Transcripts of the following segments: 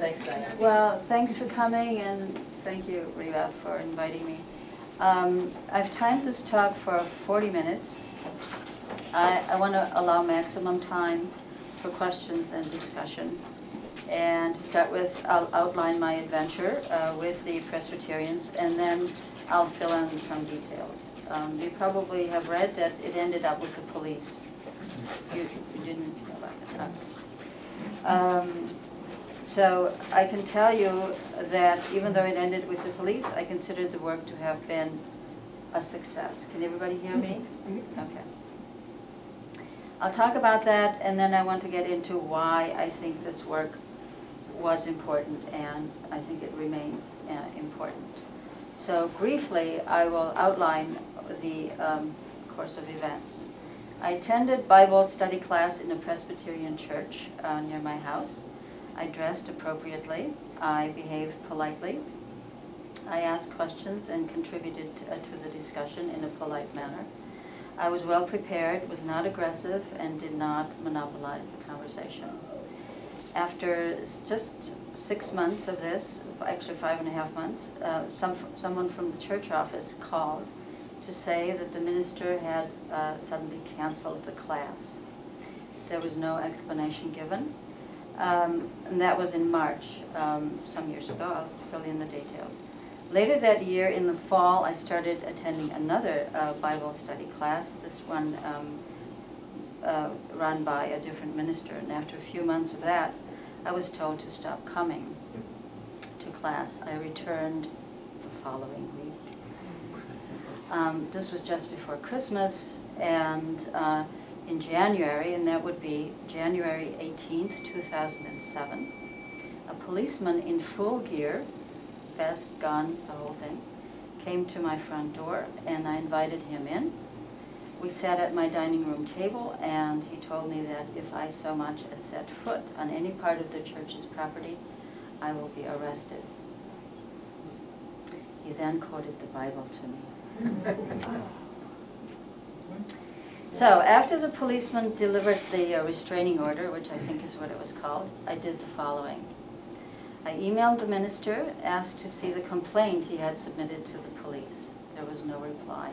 Thanks, Diane. Well, thanks for coming, and thank you, Reva, for inviting me. I've timed this talk for 40 minutes. I want to allow maximum time for questions and discussion. And to start with, I'll outline my adventure with the Presbyterians, and then I'll fill in some details. You probably have read that it ended up with the police. You didn't know about that. So I can tell you that even though it ended with the police, I considered the work to have been a success. Can everybody hear me? Okay. I'll talk about that, and then I want to get into why I think this work was important, and I think it remains important. So briefly, I will outline the course of events. I attended Bible study class in a Presbyterian church near my house. I dressed appropriately. I behaved politely. I asked questions and contributed to the discussion in a polite manner. I was well prepared, was not aggressive, and did not monopolize the conversation. After just 6 months of this, actually 5.5 months, someone from the church office called to say that the minister had suddenly canceled the class. There was no explanation given, and that was in March, some years ago. I'll fill in the details. Later that year, in the fall, I started attending another Bible study class, this one run by a different minister, and after a few months of that, I was told to stop coming to class. I returned the following week. This was just before Christmas, and in January, and that would be January 18th, 2007, a policeman in full gear, vest, gun, the whole thing, came to my front door, and I invited him in. We sat at my dining room table, and he told me that if I so much as set foot on any part of the church's property, I will be arrested. He then quoted the Bible to me. So after the policeman delivered the restraining order, which I think is what it was called, I did the following. I emailed the minister, asked to see the complaint he had submitted to the police. There was no reply.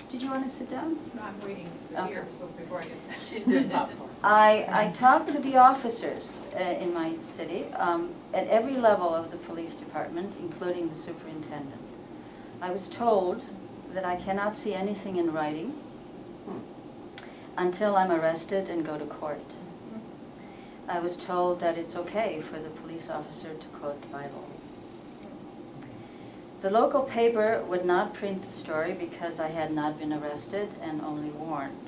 Did you want to sit down? No, I'm waiting to hear, so before I get that. She's doing popcorn. I talked to the officers in my city at every level of the police department, including the superintendent. I was told that I cannot see anything in writing until I'm arrested and go to court. I was told that it's okay for the police officer to quote the Bible. The local paper would not print the story because I had not been arrested and only warned.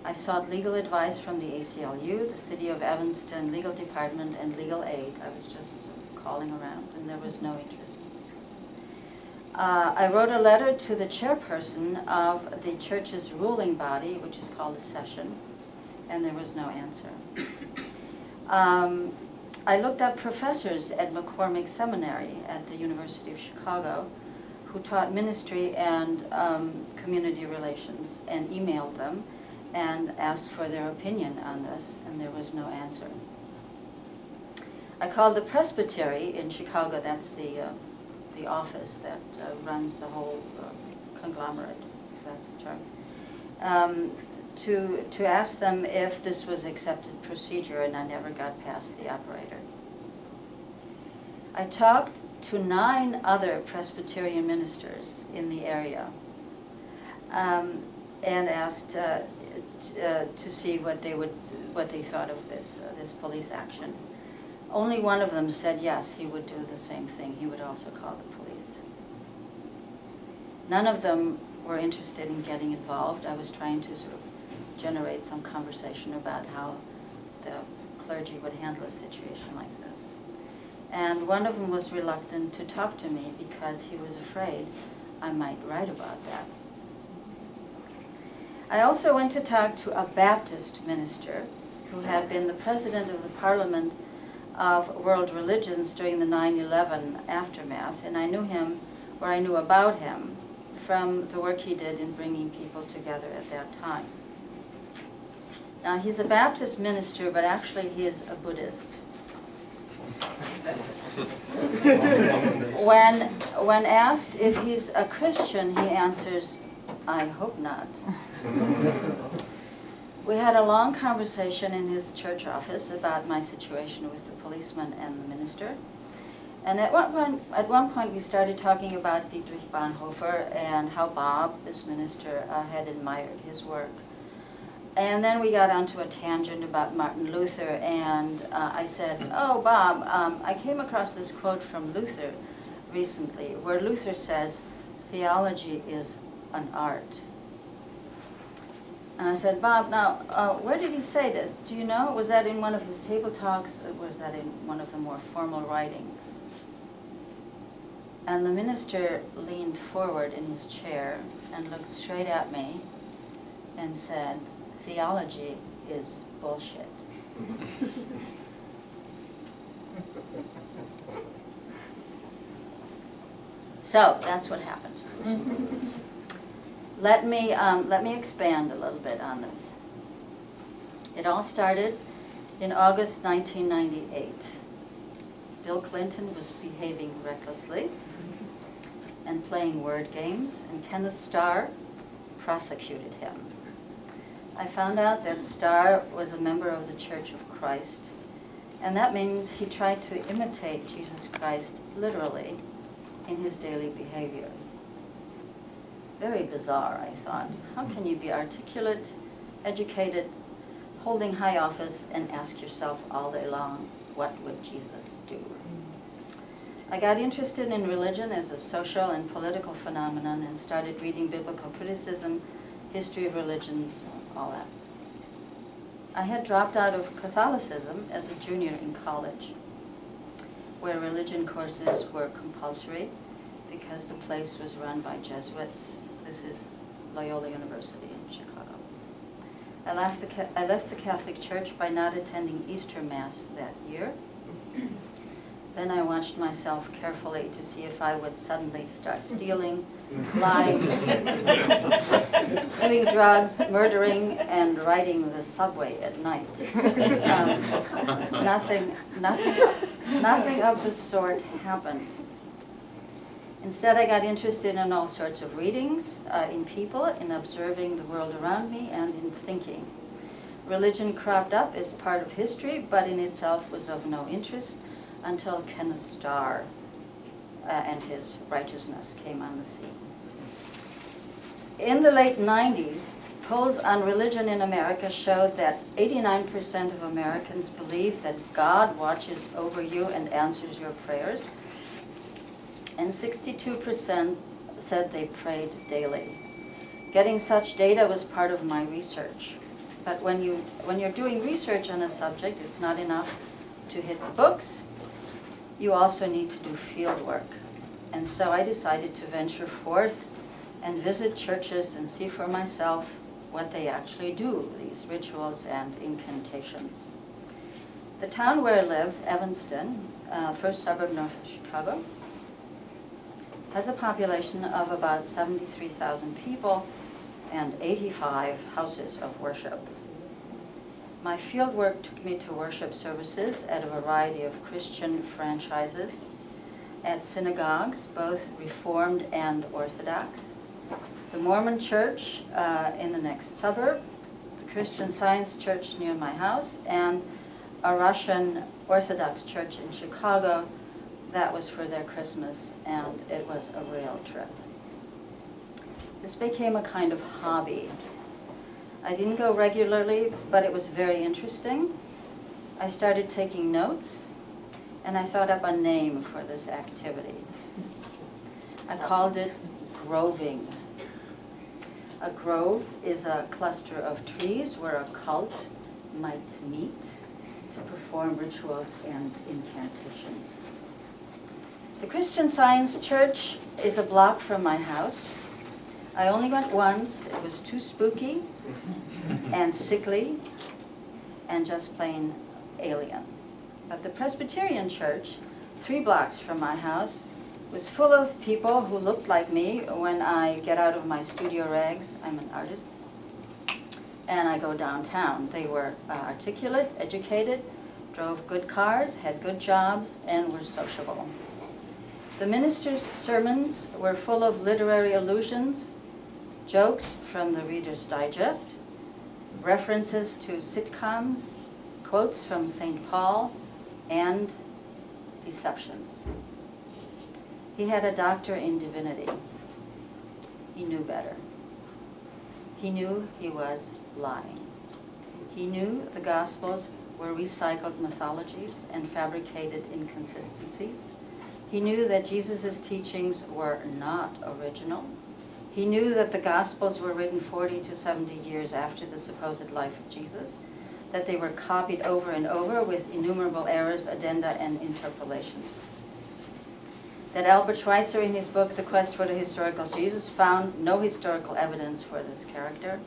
I sought legal advice from the ACLU, the City of Evanston Legal Department, and Legal Aid. I was just calling around, and there was no interest. I wrote a letter to the chairperson of the church's ruling body, which is called a session, and there was no answer. I looked up professors at McCormick Seminary at the University of Chicago who taught ministry and community relations, and emailed them and asked for their opinion on this, and there was no answer. I called the Presbytery in Chicago, that's the office that runs the whole conglomerate, if that's the term, to ask them if this was accepted procedure, and I never got past the operator. I talked to 9 other Presbyterian ministers in the area and asked to see what they thought of this police action. Only one of them said yes, he would do the same thing. He would also call the police. None of them were interested in getting involved. I was trying to sort of generate some conversation about how the clergy would handle a situation like this. And one of them was reluctant to talk to me because he was afraid I might write about that. I also went to talk to a Baptist minister who had been the president of the Parliament of World Religions during the 9/11 aftermath, and I knew him, or I knew about him, from the work he did in bringing people together at that time. Now, he's a Baptist minister, but actually he is a Buddhist. When asked if he's a Christian, he answers, "I hope not." We had a long conversation in his church office about my situation with the policeman and the minister. And at one point we started talking about Dietrich Bonhoeffer and how Bob, this minister, had admired his work. And then we got onto a tangent about Martin Luther, and I said, "Oh, Bob, I came across this quote from Luther recently, where Luther says, 'Theology is an art.'" And I said, "Bob, now, where did he say that? Do you know? Was that in one of his table talks, or was that in one of the more formal writings?" And the minister leaned forward in his chair and looked straight at me and said, "Theology is bullshit." So that's what happened. Let me expand a little bit on this. It all started in August 1998. Bill Clinton was behaving recklessly and playing word games, and Kenneth Starr prosecuted him. I found out that Starr was a member of the Church of Christ, and that means he tried to imitate Jesus Christ literally in his daily behavior. Very bizarre, I thought. How can you be articulate, educated, holding high office, and ask yourself all day long, what would Jesus do? I got interested in religion as a social and political phenomenon and started reading biblical criticism, history of religions, all that. I had dropped out of Catholicism as a junior in college, where religion courses were compulsory because the place was run by Jesuits. This is Loyola University in Chicago. I left the Catholic Church by not attending Easter Mass that year. Then I watched myself carefully to see if I would suddenly start stealing, lying, doing drugs, murdering, and riding the subway at night. Nothing of the sort happened. Instead, I got interested in all sorts of readings, in people, in observing the world around me, and in thinking. Religion cropped up as part of history, but in itself was of no interest until Kenneth Starr and his righteousness came on the scene. In the late 90s, polls on religion in America showed that 89% of Americans believe that God watches over you and answers your prayers, and 62% said they prayed daily. Getting such data was part of my research. But when you're doing research on a subject, it's not enough to hit the books. You also need to do field work. And so I decided to venture forth and visit churches and see for myself what they actually do, these rituals and incantations. The town where I live, Evanston, first suburb north of Chicago, has a population of about 73,000 people and 85 houses of worship. My field work took me to worship services at a variety of Christian franchises, at synagogues, both Reformed and Orthodox, the Mormon church in the next suburb, the Christian Science church near my house, and a Russian Orthodox church in Chicago. That was for their Christmas, and it was a real trip. This became a kind of hobby. I didn't go regularly, but it was very interesting. I started taking notes, and I thought up a name for this activity. I called it groving. A grove is a cluster of trees where a cult might meet to perform rituals and incantations. The Christian Science Church is a block from my house. I only went once. It was too spooky and sickly and just plain alien. But the Presbyterian Church, 3 blocks from my house, was full of people who looked like me when I get out of my studio rags. I'm an artist. And I go downtown. They were articulate, educated, drove good cars, had good jobs, and were sociable. The minister's sermons were full of literary allusions, jokes from the Reader's Digest, references to sitcoms, quotes from St. Paul, and deceptions. He had a doctorate in divinity. He knew better. He knew he was lying. He knew the Gospels were recycled mythologies and fabricated inconsistencies. He knew that Jesus' teachings were not original. He knew that the Gospels were written 40 to 70 years after the supposed life of Jesus, that they were copied over and over with innumerable errors, addenda, and interpolations. That Albert Schweitzer, in his book, The Quest for the Historical Jesus, found no historical evidence for this character.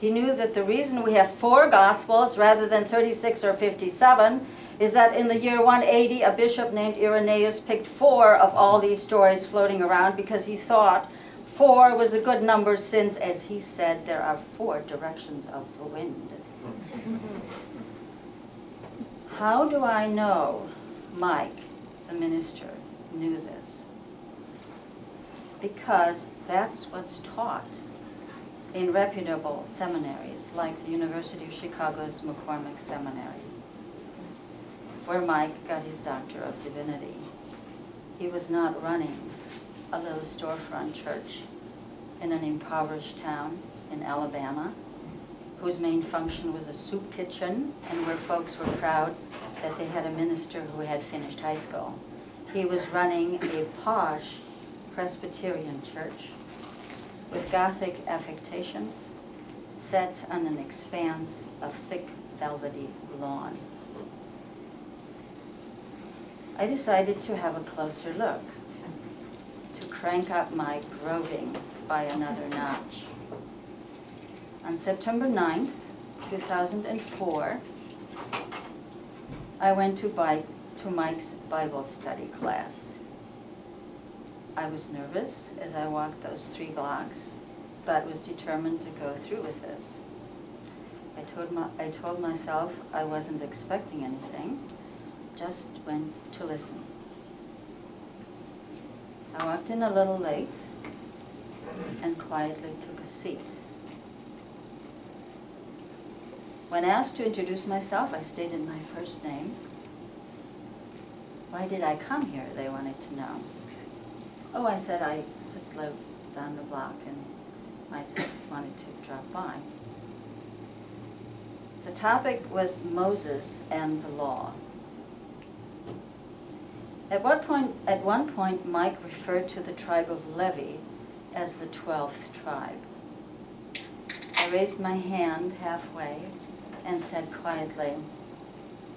He knew that the reason we have 4 Gospels rather than 36 or 57 is that in the year 180, a bishop named Irenaeus picked 4 of all these stories floating around because he thought 4 was a good number since, as he said, there are 4 directions of the wind. How do I know Mike, the minister, knew this? Because that's what's taught in reputable seminaries like the University of Chicago's McCormick Seminary, where Mike got his Doctor of Divinity. He was not running a little storefront church in an impoverished town in Alabama, whose main function was a soup kitchen and where folks were proud that they had a minister who had finished high school. He was running a posh Presbyterian church with Gothic affectations set on an expanse of thick, velvety lawn. I decided to have a closer look, to crank up my groving by another notch. On September 9th, 2004, I went to Mike's Bible study class. I was nervous as I walked those 3 blocks, but was determined to go through with this. I told myself I wasn't expecting anything, just went to listen. I walked in a little late and quietly took a seat. When asked to introduce myself, I stated my first name. Why did I come here, they wanted to know. Oh, I said I just lived down the block and I just wanted to drop by. The topic was Moses and the law. At one point, Mike referred to the tribe of Levi as the 12th tribe. I raised my hand halfway and said quietly,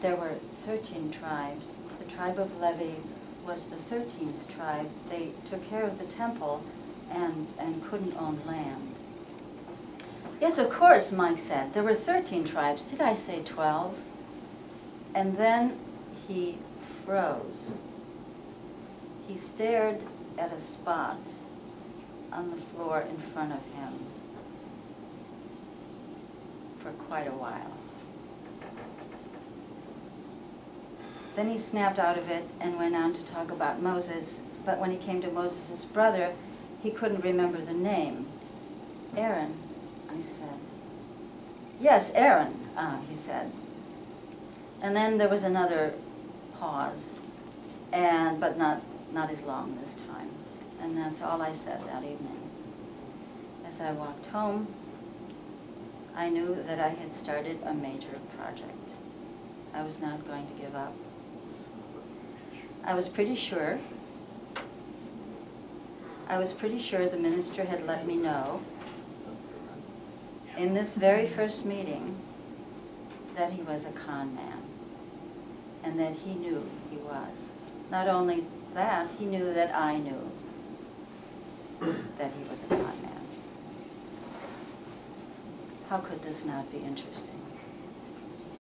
there were 13 tribes. The tribe of Levi was the 13th tribe. They took care of the temple and couldn't own land. Yes, of course, Mike said. There were 13 tribes. Did I say 12? And then he froze. He stared at a spot on the floor in front of him for quite a while. Then he snapped out of it and went on to talk about Moses, but when he came to Moses' brother, he couldn't remember the name. Aaron, I said. Yes, Aaron, he said. And then there was another pause, but not as long this time. And that's all I said that evening. As I walked home, I knew that I had started a major project. I was not going to give up. I was pretty sure the minister had let me know in this very first meeting that he was a con man, and that he knew he was. Not only that, he knew that I knew that he was a con man. How could this not be interesting?